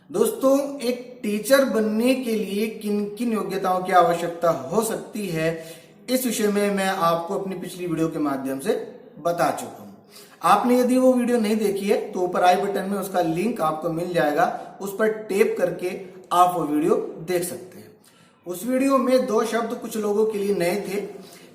दोस्तों, एक टीचर बनने के लिए किन किन योग्यताओं की आवश्यकता हो सकती है, इस विषय में मैं आपको अपनी पिछली वीडियो के माध्यम से बता चुका हूं। आपने यदि वो वीडियो नहीं देखी है तो ऊपर आई बटन में उसका लिंक आपको मिल जाएगा, उस पर टैप करके आप वो वीडियो देख सकते हैं। उस वीडियो में दो शब्द कुछ लोगों के लिए नए थे।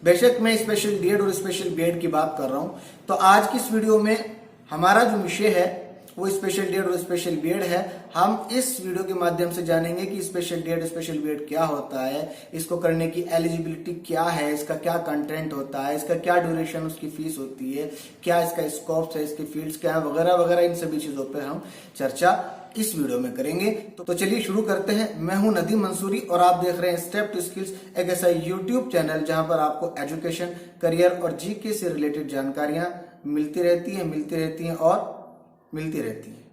बेशक मैं स्पेशल डीएड और स्पेशल बीएड की बात कर रहा हूं, तो आज की इस वीडियो में हमारा जो विषय है वो स्पेशल डीएड और स्पेशल बीएड है। हम इस वीडियो के माध्यम से जानेंगे कि स्पेशल डीएड स्पेशल बीएड क्या होता है, इसको करने की एलिजिबिलिटी क्या है, इसका क्या कंटेंट होता है, इसका क्या ड्यूरेशन, उसकी फीस होती है, क्या इसका स्कोप है, इसके फील्ड्स क्या है, वगैरह वगैरह। इन सभी चीजों पर हम चर्चा इस वीडियो में करेंगे। तो चलिए शुरू करते हैं। मैं हूं नदीम मंसूरी और आप देख रहे हैं स्टेप टू स्किल्स, एक ऐसा यूट्यूब चैनल जहां पर आपको एजुकेशन, करियर और जीके से रिलेटेड जानकारियां मिलती रहती हैं और मिलती रहती है।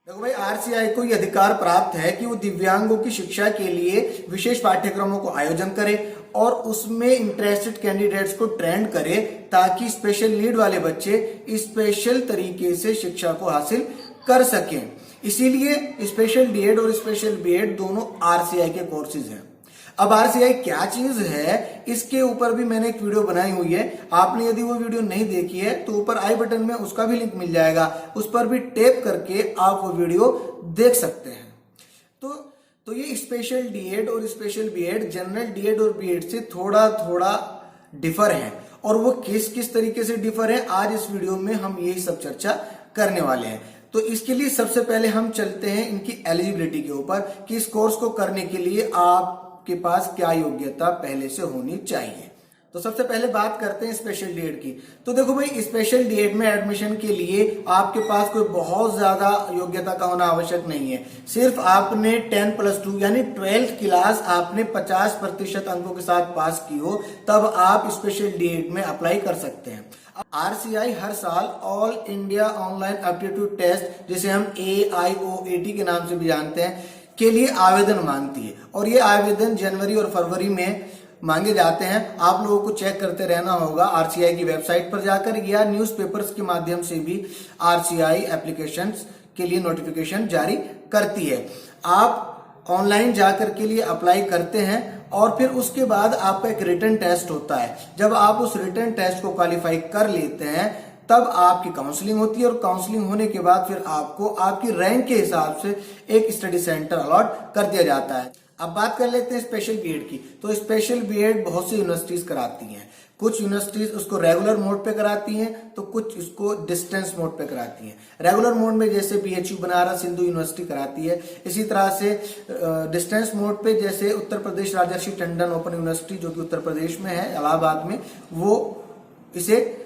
देखो भाई, आरसीआई को यह अधिकार प्राप्त है कि वो दिव्यांगों की शिक्षा के लिए विशेष पाठ्यक्रमों को आयोजन करे और उसमें इंटरेस्टेड कैंडिडेट्स को ट्रेंड करे ताकि स्पेशल नीड वाले बच्चे स्पेशल तरीके से शिक्षा को हासिल कर सकें। इसीलिए स्पेशल डीएड और स्पेशल बीएड दोनों आरसीआई के कोर्सेज हैं। अब आरसीआई क्या चीज है, इसके ऊपर भी मैंने एक वीडियो बनाई हुई है। आपने यदि वो वीडियो नहीं देखी है तो ऊपर आई बटन में उसका भी लिंक मिल जाएगा, उस पर भी टैप करके आप वो वीडियो देख सकते हैं। तो ये स्पेशल डीएड और स्पेशल बीएड जनरल डीएड और बीएड से थोड़ा थोड़ा डिफर है, और वो किस किस तरीके से डिफर है आज इस वीडियो में हम यही सब चर्चा करने वाले हैं। तो इसके लिए सबसे पहले हम चलते हैं इनकी एलिजिबिलिटी के ऊपर कि इस कोर्स को करने के लिए आपके पास क्या योग्यता पहले से होनी चाहिए। तो सबसे पहले बात करते हैं स्पेशल डीएड की। तो देखो भाई, स्पेशल डीएड में एडमिशन के लिए आपके पास कोई बहुत ज्यादा योग्यता का होना आवश्यक नहीं है। सिर्फ आपने 10+2 यानी 12th क्लास आपने 50% अंकों के साथ पास की हो, तब आप स्पेशल डीएड में अप्लाई कर सकते हैं। आरसीआई हर साल all India online aptitude test, जिसे हम AIOAT के नाम से भी जानते हैं, के लिए आवेदन मांगती है, और ये आवेदन जनवरी और फरवरी में मांगे जाते हैं। आप लोगों को चेक करते रहना होगा आरसीआई की वेबसाइट पर जाकर, या न्यूज़पेपर्स के माध्यम से भी आरसीआई एप्लीकेशंस के लिए नोटिफिकेशन जारी करती है। आप ऑनलाइन जाकर के लिए अप्लाई करते हैं और फिर उसके बाद आपका एक रिटन टेस्ट होता है। जब आप उस रिटन टेस्ट को क्वालिफाई कर लेते हैं तब आपकी काउंसलिंग होती है, और काउंसलिंग होने के बाद फिर आपको आपकी रैंक के हिसाब से एक स्टडी सेंटर अलॉट कर दिया जाता है। अब बात कर लेते हैं स्पेशल बीएड की। तो स्पेशल बीएड बहुत सी यूनिवर्सिटीज कराती हैं। कुछ यूनिवर्सिटीज उसको रेगुलर मोड पे कराती हैं, तो कुछ उसको डिस्टेंस मोड पे कराती हैं। रेगुलर मोड में जैसे BHU बनारस हिंदू यूनिवर्सिटी कराती है, इसी तरह से डिस्टेंस मोड पे जैसे उत्तर प्रदेश राजर्षि टंडन ओपन यूनिवर्सिटी, जो कि उत्तर प्रदेश में है, इलाहाबाद में, वो इसे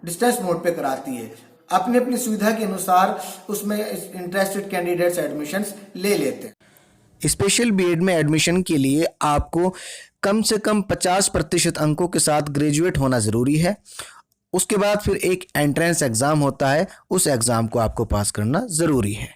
डिस्टेंस मोड पे कराती है। अपनी अपनी सुविधा के अनुसार उसमें इंटरेस्टेड कैंडिडेट्स एडमिशंस ले लेते हैं। स्पेशल बीएड में एडमिशन के लिए आपको कम से कम 50% अंकों के साथ ग्रेजुएट होना ज़रूरी है। उसके बाद फिर एक एंट्रेंस एग्ज़ाम होता है, उस एग्ज़ाम को आपको पास करना ज़रूरी है।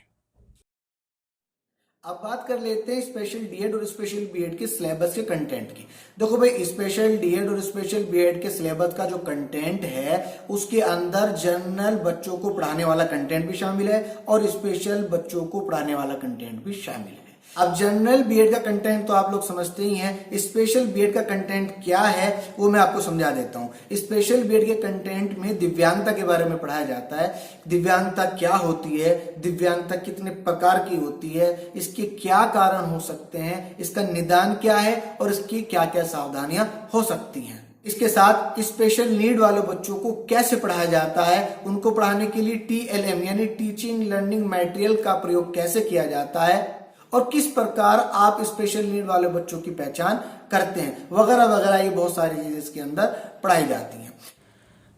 अब बात कर लेते हैं स्पेशल डीएड और स्पेशल बीएड के सिलेबस के कंटेंट की। देखो भाई, स्पेशल डीएड और स्पेशल बीएड के सिलेबस का जो कंटेंट है उसके अंदर जनरल बच्चों को पढ़ाने वाला कंटेंट भी शामिल है और स्पेशल बच्चों को पढ़ाने वाला कंटेंट भी शामिल है। अब जनरल बीएड का कंटेंट तो आप लोग समझते ही हैं। स्पेशल बीएड का कंटेंट क्या है वो मैं आपको समझा देता हूं। स्पेशल बीएड के कंटेंट में दिव्यांगता के बारे में पढ़ाया जाता है। दिव्यांगता क्या होती है, दिव्यांगता कितने प्रकार की होती है, इसके क्या कारण हो सकते हैं, इसका निदान क्या है और इसकी क्या क्या सावधानियां हो सकती हैं। इसके साथ स्पेशल नीड वाले बच्चों को कैसे पढ़ाया जाता है, उनको पढ़ाने के लिए TLM यानी टीचिंग लर्निंग मटेरियल का प्रयोग कैसे किया जाता है, और किस प्रकार आप स्पेशल नीड वाले बच्चों की पहचान करते हैं, वगैरह वगैरह। ये बहुत सारी चीजें इसके अंदर पढ़ाई जाती हैं।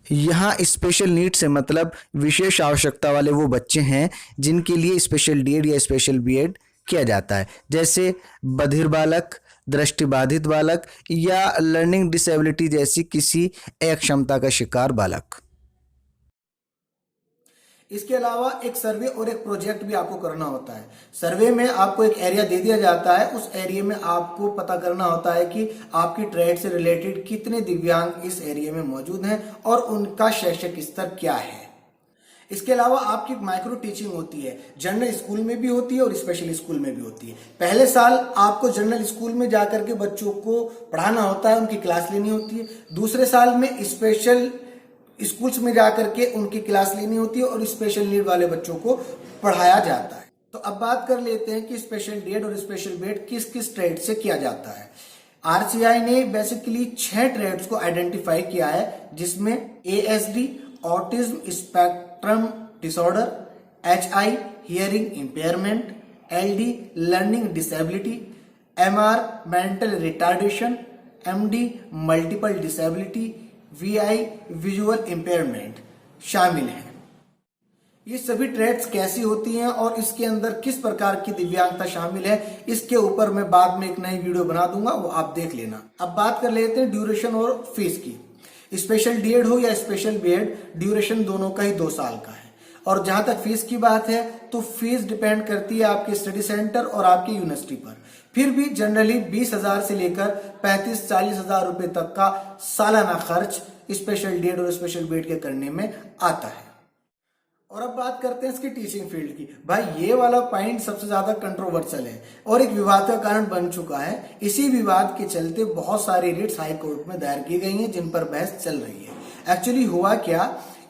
यहाँ स्पेशल नीड से मतलब विशेष आवश्यकता वाले वो बच्चे हैं जिनके लिए स्पेशल डीएड या स्पेशल बीएड किया जाता है, जैसे बधिर बालक, दृष्टिबाधित बालक या लर्निंग डिसेबिलिटी जैसी किसी अक्षमता का शिकार बालक। इसके अलावा एक सर्वे और एक प्रोजेक्ट भी आपको करना होता है। सर्वे में आपको एक एरिया दे दिया जाता है, उस एरिया में आपको पता करना होता है कि आपकी ट्रेड से रिलेटेड कितने दिव्यांग इस एरिया में मौजूद हैं और उनका शैक्षिक स्तर क्या है। इसके अलावा आपकी माइक्रो टीचिंग होती है, जनरल स्कूल में भी होती है और स्पेशल स्कूल में भी होती है। पहले साल आपको जनरल स्कूल में जाकर के बच्चों को पढ़ाना होता है, उनकी क्लास लेनी होती है। दूसरे साल में स्पेशल स्कूल्स में जाकर के उनकी क्लास लेनी होती है और स्पेशल नीड वाले बच्चों को पढ़ाया जाता है। तो अब बात कर लेते हैं कि स्पेशल डीएड और स्पेशल बीएड किस किस ट्रेड से किया जाता है। आरसीआई ने बेसिकली 6 ट्रेड्स को आइडेंटिफाई किया है, जिसमें ASD autism spectrum disorder, HI hearing impairment, LD learning disability, MR mental retardation, MD multiple disability, VI visual impairment शामिल हैं। ये सभी ट्रेड्स कैसी होती हैं और इसके अंदर किस प्रकार की दिव्यांगता शामिल है, इसके ऊपर मैं बाद में एक नई वीडियो बना दूंगा, वो आप देख लेना। अब बात कर लेते हैं ड्यूरेशन और फीस की। स्पेशल डीएड हो या स्पेशल बीएड, ड्यूरेशन दोनों का ही 2 साल का है। और जहां तक फीस की बात है तो फीस डिपेंड करती है आपके स्टडी सेंटर और आपकी यूनिवर्सिटी पर। फिर भी जनरली 20,000 से लेकर 35-40 हजार रुपए तक का सालाना खर्च स्पेशल डीएड और स्पेशल बीएड के करने में आता है। और अब बात करते हैं इसकी टीचिंग फील्ड की। भाई ये वाला पॉइंट सबसे ज्यादा कंट्रोवर्शियल है और एक विवाद का कारण बन चुका है। इसी विवाद के चलते बहुत सारी रिट्स हाई कोर्ट में दायर की गई हैं, जिन पर बहस चल रही है। एक्चुअली हुआ क्या,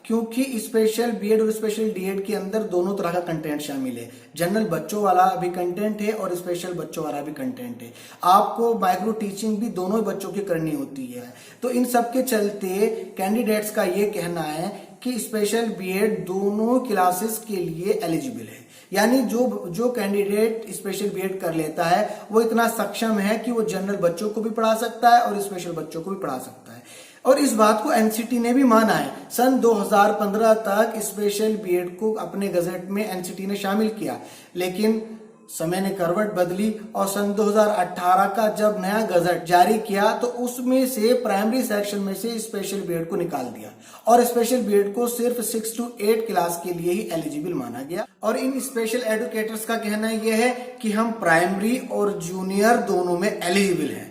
क्योंकि स्पेशल बीएड और स्पेशल डीएड के अंदर दोनों तरह का कंटेंट शामिल है। जनरल बच्चों वाला भी कंटेंट है और स्पेशल बच्चों वाला भी कंटेंट है। आपको माइक्रो टीचिंग भी दोनों बच्चों की करनी होती है। तो इन सब के चलते कैंडिडेट्स का ये कहना है कि स्पेशल बीएड दोनों क्लासेस के लिए एलिजिबल है। यानी जो कैंडिडेट स्पेशल बीएड कर लेता है वो इतना सक्षम है कि वो जनरल बच्चों को भी पढ़ा सकता है और स्पेशल बच्चों को भी पढ़ा सकता है। और इस बात को एनसीटी ने भी माना है। सन 2015 तक स्पेशल बीएड को अपने गजट में एनसीटी ने शामिल किया, लेकिन समय ने करवट बदली और सन 2018 का जब नया गजट जारी किया तो उसमें से प्राइमरी सेक्शन में से स्पेशल बीएड को निकाल दिया और स्पेशल बीएड को सिर्फ 6 to 8 क्लास के लिए ही एलिजिबल माना गया। और इन स्पेशल एजुकेटर्स का कहना यह है कि हम प्राइमरी और जूनियर दोनों में एलिजिबल हैं।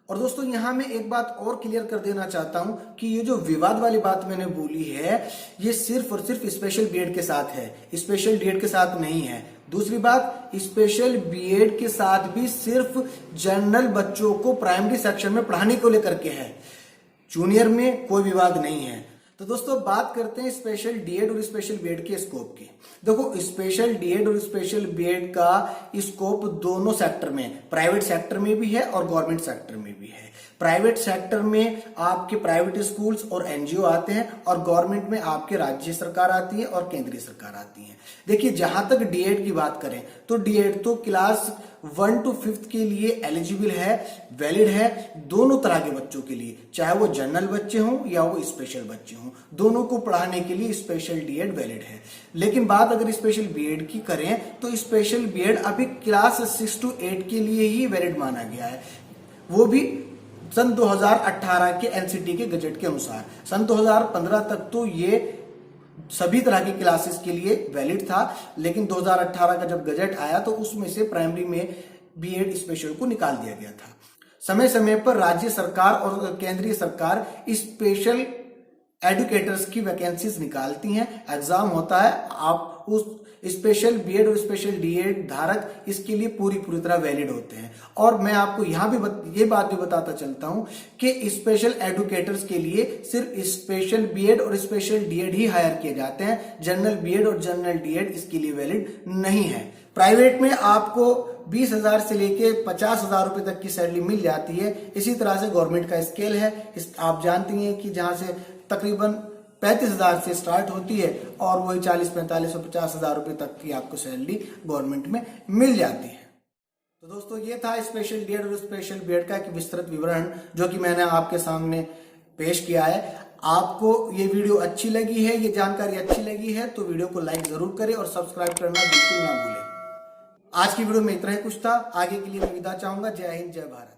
और दोस्तों यहाँ मैं एक बात और क्लियर कर देना चाहता हूं कि ये जो विवाद वाली बात मैंने बोली है ये सिर्फ और सिर्फ स्पेशल बीएड के साथ है, स्पेशल डीएड के साथ नहीं है। दूसरी बात, स्पेशल बीएड के साथ भी सिर्फ जनरल बच्चों को प्राइमरी सेक्शन में पढ़ाने को लेकर के है, जूनियर में कोई विवाद नहीं है। तो दोस्तों बात करते हैं स्पेशल डीएड और स्पेशल बीएड के स्कोप की। देखो स्पेशल डीएड और स्पेशल बीएड का स्कोप दोनों सेक्टर में, प्राइवेट सेक्टर में भी है और गवर्नमेंट सेक्टर में भी है। प्राइवेट सेक्टर में आपके प्राइवेट स्कूल्स और एनजीओ आते हैं और गवर्नमेंट में आपके राज्य सरकार आती है और केंद्रीय सरकार आती है। देखिए जहां तक डीएड की बात करें तो डीएड तो क्लास 1 to 5 के लिए एलिजिबल है, वैलिड है दोनों तरह के बच्चों के लिए, चाहे वो जनरल बच्चे हों या वो स्पेशल बच्चे हों, दोनों को पढ़ाने के लिए स्पेशल डीएड वैलिड है। लेकिन बात अगर स्पेशल बीएड की करें तो स्पेशल बीएड अभी क्लास 6 to 8 के लिए ही वैलिड माना गया है, वो भी सन 2018 के एनसीटी के गजट के अनुसार। सन 2015 तक तो ये सभी तरह की क्लासेस के लिए वैलिड था, लेकिन 2018 का जब गजट आया तो उसमें से प्राइमरी में बीएड स्पेशल को निकाल दिया गया था। समय समय पर राज्य सरकार और केंद्रीय सरकार स्पेशल एजुकेटर्स की वैकेंसीज निकालती हैं, एग्जाम होता है, आप उस स्पेशल बीएड और स्पेशल डीएड धारक इसके लिए पूरी तरह वैलिड होते हैं। और मैं आपको यहाँ भी ये बात भी बताता चलता हूँ कि स्पेशल एजुकेटर्स के लिए सिर्फ स्पेशल बीएड और स्पेशल डीएड ही हायर किए जाते हैं, जनरल बीएड और जनरल डीएड इसके लिए वैलिड नहीं है। प्राइवेट में आपको 20,000 से लेके 50,000 रुपए तक की सैलरी मिल जाती है। इसी तरह से गवर्नमेंट का स्केल है, आप जानती हैं कि जहां से तकरीबन 35,000 से स्टार्ट होती है और वही 40, 45 और 50,000 रुपए तक की आपको सैलरी गवर्नमेंट में मिल जाती है। तो दोस्तों ये था स्पेशल डीएड और स्पेशल बीएड का एक विस्तृत विवरण जो कि मैंने आपके सामने पेश किया है। आपको ये वीडियो अच्छी लगी है, ये जानकारी अच्छी लगी है तो वीडियो को लाइक जरूर करें और सब्सक्राइब करना बिल्कुल ना भूलें। आज की वीडियो में इतना ही कुछ था, आगे के लिए मैं विदा चाहूंगा। जय हिंद, जय भारत।